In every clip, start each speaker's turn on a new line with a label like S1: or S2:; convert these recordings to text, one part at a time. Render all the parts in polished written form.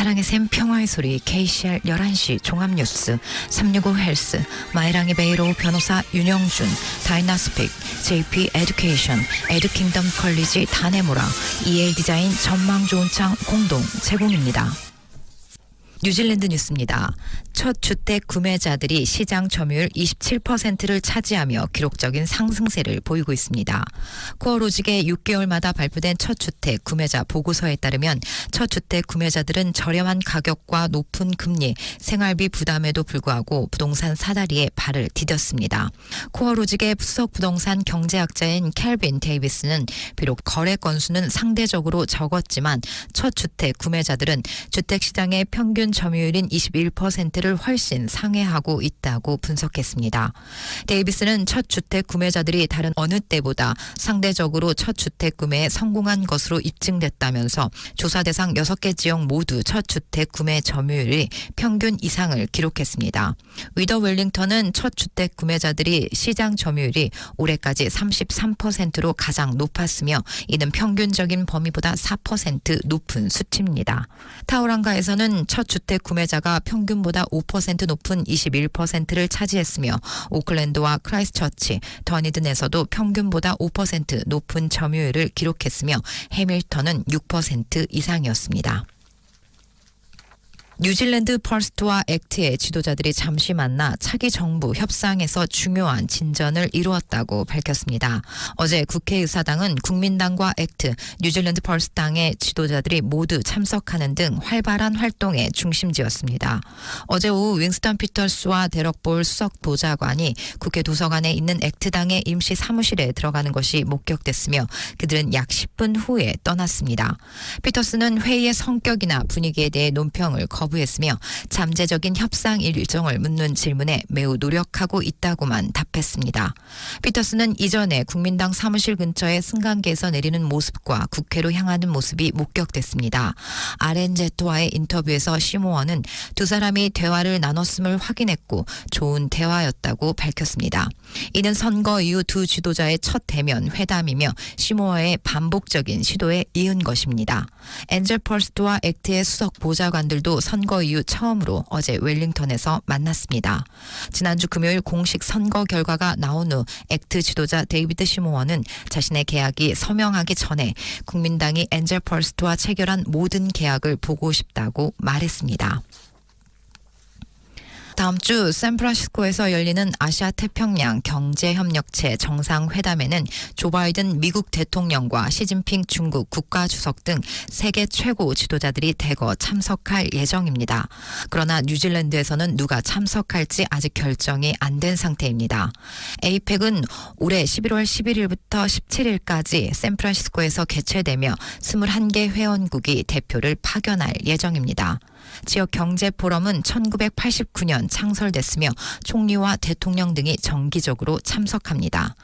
S1: 사랑의 샘 평화의 소리 KCR 11시 종합뉴스 365 헬스 마이랑이 베이로 변호사 윤영준 다이나스픽 JP 에듀케이션 에듀킹덤 컬리지 다네모라 EL 디자인 전망 좋은 창 공동 제공입니다. 뉴질랜드 뉴스입니다. 첫 주택 구매자들이 시장 점유율 27%를 차지하며 기록적인 상승세를 보이고 있습니다. 코어로직의 6개월마다 발표된 첫 주택 구매자 보고서에 따르면 첫 주택 구매자들은 저렴한 가격과 높은 금리, 생활비 부담에도 불구하고 부동산 사다리에 발을 디뎠습니다. 코어로직의 수석 부동산 경제학자인 켈빈 데이비스는 비록 거래 건수는 상대적으로 적었지만 첫 주택 구매자들은 주택시장의 평균 점유율인 21%를 훨씬 상회하고 있다고 분석했습니다. 데이비스는 첫 주택 구매자들이 다른 어느 때보다 상대적으로 첫 주택 구매에 성공한 것으로 입증됐다면서 조사 대상 6개 지역 모두 첫 주택 구매 점유율이 평균 이상을 기록했습니다. 위더 웰링턴은 첫 주택 구매자들이 시장 점유율이 올해까지 33%로 가장 높았으며 이는 평균적인 범위보다 4% 높은 수치입니다. 타우랑가에서는 첫 주택 구매자가 평균보다 5% 높은 21%를 차지했으며 오클랜드와 크라이스처치, 더니든에서도 평균보다 5% 높은 점유율을 기록했으며 해밀턴은 6% 이상이었습니다. 뉴질랜드 펄스트와 액트의 지도자들이 잠시 만나 차기 정부 협상에서 중요한 진전을 이루었다고 밝혔습니다. 어제 국회의사당은 국민당과 액트, 뉴질랜드 펄스트당의 지도자들이 모두 참석하는 등 활발한 활동의 중심지였습니다. 어제 오후 윙스턴 피터스와 데럭 볼 수석 보좌관이 국회 도서관에 있는 액트당의 임시 사무실에 들어가는 것이 목격됐으며 그들은 약 10분 후에 떠났습니다. 피터스는 회의의 성격이나 분위기에 대해 논평을 거부했으며 잠재적인 협상 일정을 묻는 질문에 매우 노력하고 있다고만 답했습니다. 피터스는 이전에 국민당 사무실 근처의 승강기에서 내리는 모습과 국회로 향하는 모습이 목격됐습니다. RNZ와의 인터뷰에서 시모어는 두 사람이 대화를 나눴음을 확인했고 좋은 대화였다고 밝혔습니다. 이는 선거 이후 두 지도자의 첫 대면 회담이며 시모어의 반복적인 시도에 이은 것입니다. 앤젤 펄스트와 액트의 수석 보좌관들도 선거 이후 처음으로 어제 웰링턴에서 만났습니다. 지난주 금요일 공식 선거 결과가 나온 후 액트 지도자 데이비드 시모어는 자신의 계약이 서명하기 전에 국민당이 앤젤 펄스트와 체결한 모든 계약을 보고 싶다고 말했습니다. 다음 주 샌프란시스코에서 열리는 아시아 태평양 경제협력체 정상회담에는 조 바이든 미국 대통령과 시진핑 중국 국가주석 등 세계 최고 지도자들이 대거 참석할 예정입니다. 그러나 뉴질랜드에서는 누가 참석할지 아직 결정이 안 된 상태입니다. 에이펙은 올해 11월 11일부터 17일까지 샌프란시스코에서 개최되며 21개 회원국이 대표를 파견할 예정입니다. 지역 경제 포럼은 1989년 창설됐으며 총리와 대통령 등이 정기적으로 참석합니다.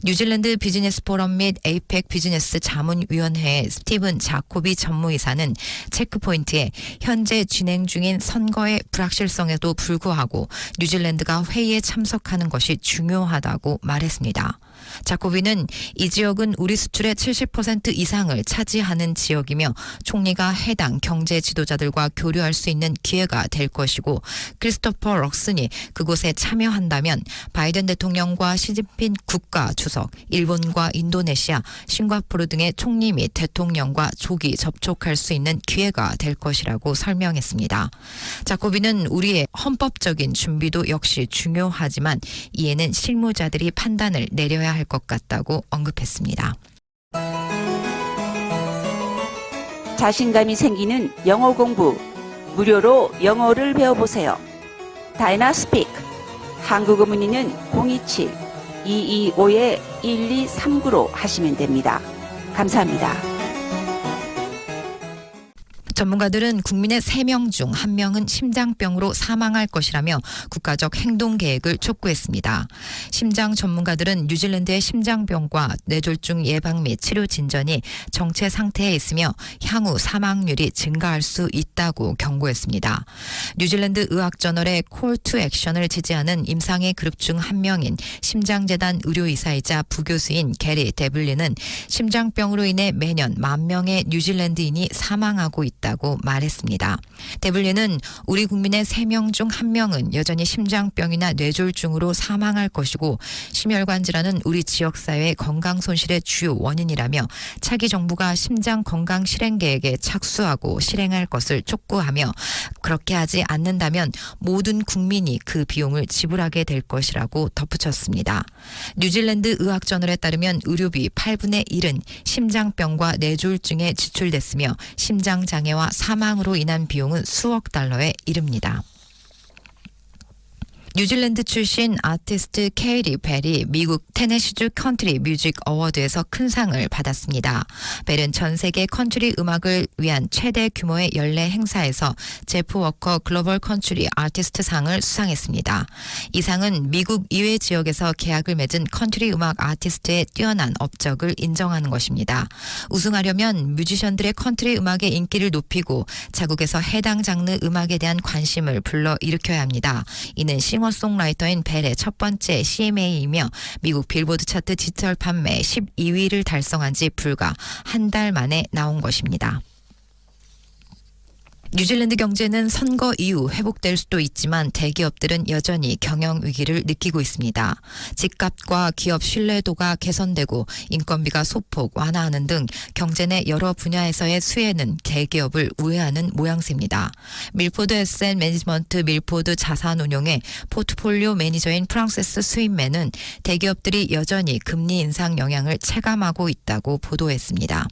S1: 뉴질랜드 비즈니스 포럼 및 에이펙 비즈니스 자문위원회의 스티븐 자코비 전무이사는 체크포인트에 현재 진행 중인 선거의 불확실성에도 불구하고 뉴질랜드가 회의에 참석하는 것이 중요하다고 말했습니다. 자코비는 이 지역은 우리 수출의 70% 이상을 차지하는 지역이며 총리가 해당 경제 지도자들과 교류할 수 있는 기회가 될 것이고 크리스토퍼 럭슨이 그곳에 참여한다면 바이든 대통령과 시진핑 국가주석, 일본과 인도네시아, 싱가포르 등의 총리 및 대통령과 조기 접촉할 수 있는 기회가 될 것이라고 설명했습니다. 자코비는 우리의 헌법적인 준비도 역시 중요하지만 이에는 실무자들이 판단을 내려야 할 것 같다고 언급했습니다.
S2: 자신감이 생기는 영어 공부, 무료로 영어를 배워보세요. 다이나스픽, 한국어 문의는 027-225-1239로 하시면 됩니다. 감사합니다.
S1: 전문가들은 국민의 3명 중 1명은 심장병으로 사망할 것이라며 국가적 행동 계획을 촉구했습니다. 심장 전문가들은 뉴질랜드의 심장병과 뇌졸중 예방 및 치료 진전이 정체 상태에 있으며 향후 사망률이 증가할 수 있다고 경고했습니다. 뉴질랜드 의학저널의 콜 투 액션을 지지하는 임상의 그룹 중 1명인 심장재단 의료이사이자 부교수인 게리 데블리는 심장병으로 인해 매년 10,000명의 뉴질랜드인이 사망하고 있다. 있다고 말했습니다. 대블리는 우리 국민의 3명 중 1명은 여전히 심장병이나 뇌졸중으로 사망할 것이고 심혈관 질환은 우리 지역사회의 건강 손실의 주요 원인이라며 차기 정부가 심장 건강 실행 계획에 착수하고 실행할 것을 촉구하며 그렇게 하지 않는다면 모든 국민이 그 비용을 지불하게 될 것이라고 덧붙였습니다. 뉴질랜드 의학저널에 따르면 의료비 8분의 1은 심장병과 뇌졸중에 지출됐으며 심장장애와 사망으로 인한 비용은 수억 달러에 이릅니다. 뉴질랜드 출신 아티스트 케이리 벨이 미국 테네시주 컨트리 뮤직 어워드에서 큰 상을 받았습니다. 벨은 전 세계 컨트리 음악을 위한 최대 규모의 연례 행사에서 제프 워커 글로벌 컨트리 아티스트 상을 수상했습니다. 이 상은 미국 이외 지역에서 계약을 맺은 컨트리 음악 아티스트의 뛰어난 업적을 인정하는 것입니다. 우승하려면 뮤지션들의 컨트리 음악의 인기를 높이고 자국에서 해당 장르 음악에 대한 관심을 불러일으켜야 합니다. 이는 싱어송라이터인 벨의 첫 번째 CMA이며 미국 빌보드 차트 디지털 판매 12위를 달성한 지 불과 한 달 만에 나온 것입니다. 뉴질랜드 경제는 선거 이후 회복될 수도 있지만 대기업들은 여전히 경영 위기를 느끼고 있습니다. 집값과 기업 신뢰도가 개선되고 인건비가 소폭 완화하는 등 경제 내 여러 분야에서의 수혜는 대기업을 우회하는 모양새입니다. 밀포드 에셋 매니지먼트 밀포드 자산운용의 포트폴리오 매니저인 프랑세스 스윈맨은 대기업들이 여전히 금리 인상 영향을 체감하고 있다고 보도했습니다.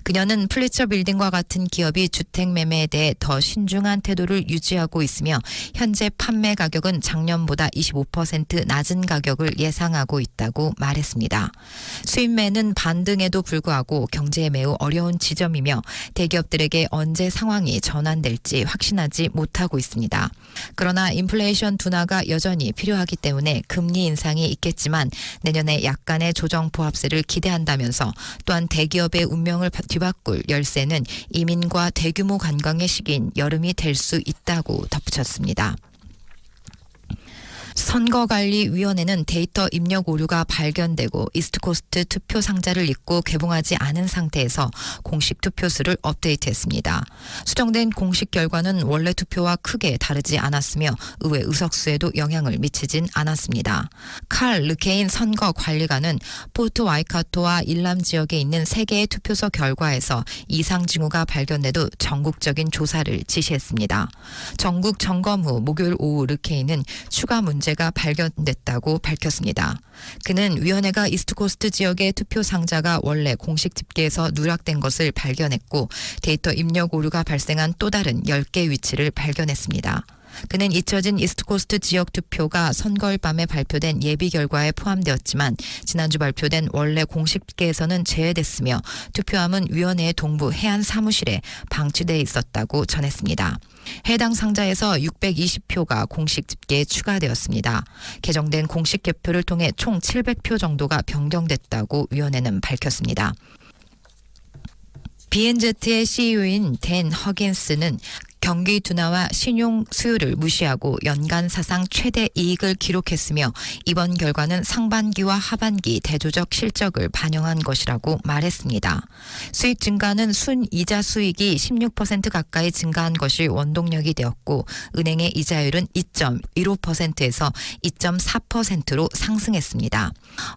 S1: 그녀는 플리처 빌딩과 같은 기업이 주택 매매에 대해 더 신중한 태도를 유지하고 있으며 현재 판매 가격은 작년보다 25% 낮은 가격을 예상하고 있다고 말했습니다. 수입매는 반등에도 불구하고 경제에 매우 어려운 지점이며 대기업들에게 언제 상황이 전환될지 확신하지 못하고 있습니다. 그러나 인플레이션 둔화가 여전히 필요하기 때문에 금리 인상이 있겠지만 내년에 약간의 조정 보합세를 기대한다면서 또한 대기업의 운명을 뒤바꿀 열쇠는 이민과 대규모 관광의 시기인 여름이 될 수 있다고 덧붙였습니다. 선거관리위원회는 데이터 입력 오류가 발견되고 이스트코스트 투표 상자를 잊고 개봉하지 않은 상태에서 공식 투표수를 업데이트했습니다. 수정된 공식 결과는 원래 투표와 크게 다르지 않았으며 의회 의석수에도 영향을 미치진 않았습니다. 칼 르케인 선거관리관은 포트 와이카토와 일람 지역에 있는 3개의 투표소 결과에서 이상 징후가 발견돼도 전국적인 조사를 지시했습니다. 전국 점검 후 목요일 오후 르케인은 추가 문제가 발견됐다고 밝혔습니다. 그는 위원회가 이스트코스트 지역의 투표 상자가 원래 공식 집계에서 누락된 것을 발견했고 데이터 입력 오류가 발생한 또 다른 10개 위치를 발견했습니다. 그는 잊혀진 이스트코스트 지역 투표가 선거일 밤에 발표된 예비 결과에 포함되었지만 지난주 발표된 원래 공식 집계에서는 제외됐으며 투표함은 위원회의 동부 해안 사무실에 방치돼 있었다고 전했습니다. 해당 상자에서 620표가 공식 집계에 추가되었습니다. 개정된 공식 개표를 통해 총 700표 정도가 변경됐다고 위원회는 밝혔습니다. 비엔제트의 CEO인 댄 허긴스는 경기 둔화와 신용 수요를 무시하고 연간 사상 최대 이익을 기록했으며 이번 결과는 상반기와 하반기 대조적 실적을 반영한 것이라고 말했습니다. 수익 증가는 순이자 수익이 16% 가까이 증가한 것이 원동력이 되었고 은행의 이자율은 2.15%에서 2.4%로 상승했습니다.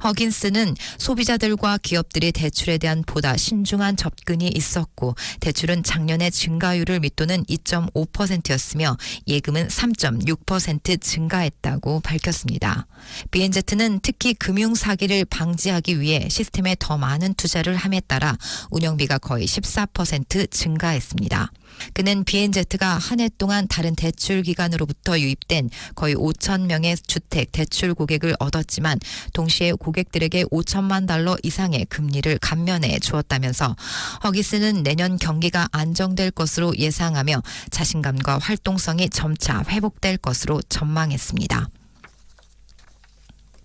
S1: 허긴스는 소비자들과 기업들의 대출에 대한 보다 신중한 접근이 있었고 대출은 작년의 증가율을 밑도는 2.5%였으며 예금은 3.6% 증가했다고 밝혔습니다. 비엔제트는 특히 금융 사기를 방지하기 위해 시스템에 더 많은 투자를 함에 따라 운영비가 거의 14% 증가했습니다. 그는 비엔제트가 한 해 동안 다른 대출 기관으로부터 유입된 거의 5천 명의 주택 대출 고객을 얻었지만 동시에 고객들에게 5천만 달러 이상의 금리를 감면해 주었다면서 허기스는 내년 경기가 안정될 것으로 예상하며 자신감과 활동성이 점차 회복될 것으로 전망했습니다.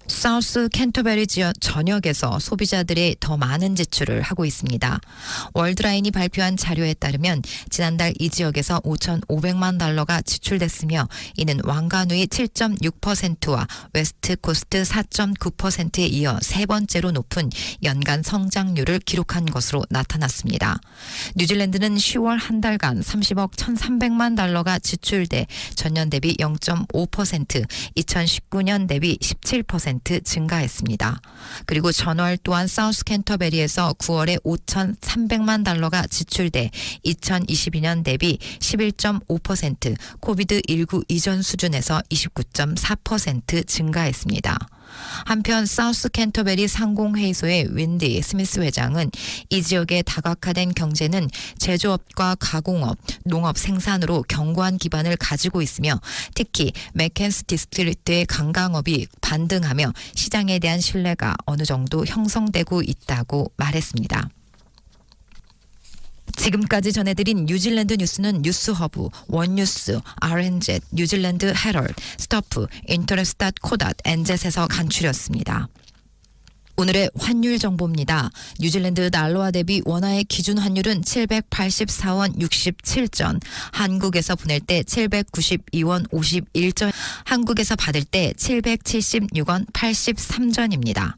S1: 사우스 캔터베리 지역 전역에서 소비자들이 더 많은 지출을 하고 있습니다. 월드라인이 발표한 자료에 따르면 지난달 이 지역에서 5,500만 달러가 지출됐으며 이는 왕관우이 7.6%와 웨스트 코스트 4.9%에 이어 세 번째로 높은 연간 성장률을 기록한 것으로 나타났습니다. 뉴질랜드는 10월 한 달간 30억 1,300만 달러가 지출돼 전년 대비 0.5%, 2019년 대비 17% 증가했습니다. 그리고 전월 또한 사우스 캔터베리에서 9월에 5,300만 달러가 지출돼 2022년 대비 11.5%, 코비드19 이전 수준에서 29.4% 증가했습니다. 한편 사우스 캔터베리 상공회의소의 윈디 스미스 회장은 이 지역의 다각화된 경제는 제조업과 가공업, 농업 생산으로 견고한 기반을 가지고 있으며 특히 맥켄스 디스트리트의 관광업이 반등하며 시장에 대한 신뢰가 어느 정도 형성되고 있다고 말했습니다. 지금까지 전해드린 뉴질랜드 뉴스는 뉴스허브, 원뉴스, RNZ, 뉴질랜드 헤럴드, 스토프, 인터레스닷코닷, NZ에서 간추렸습니다. 오늘의 환율 정보입니다. 뉴질랜드 달러와 대비 원화의 기준 환율은 784원 67전, 한국에서 보낼 때 792원 51전, 한국에서 받을 때 776원 83전입니다.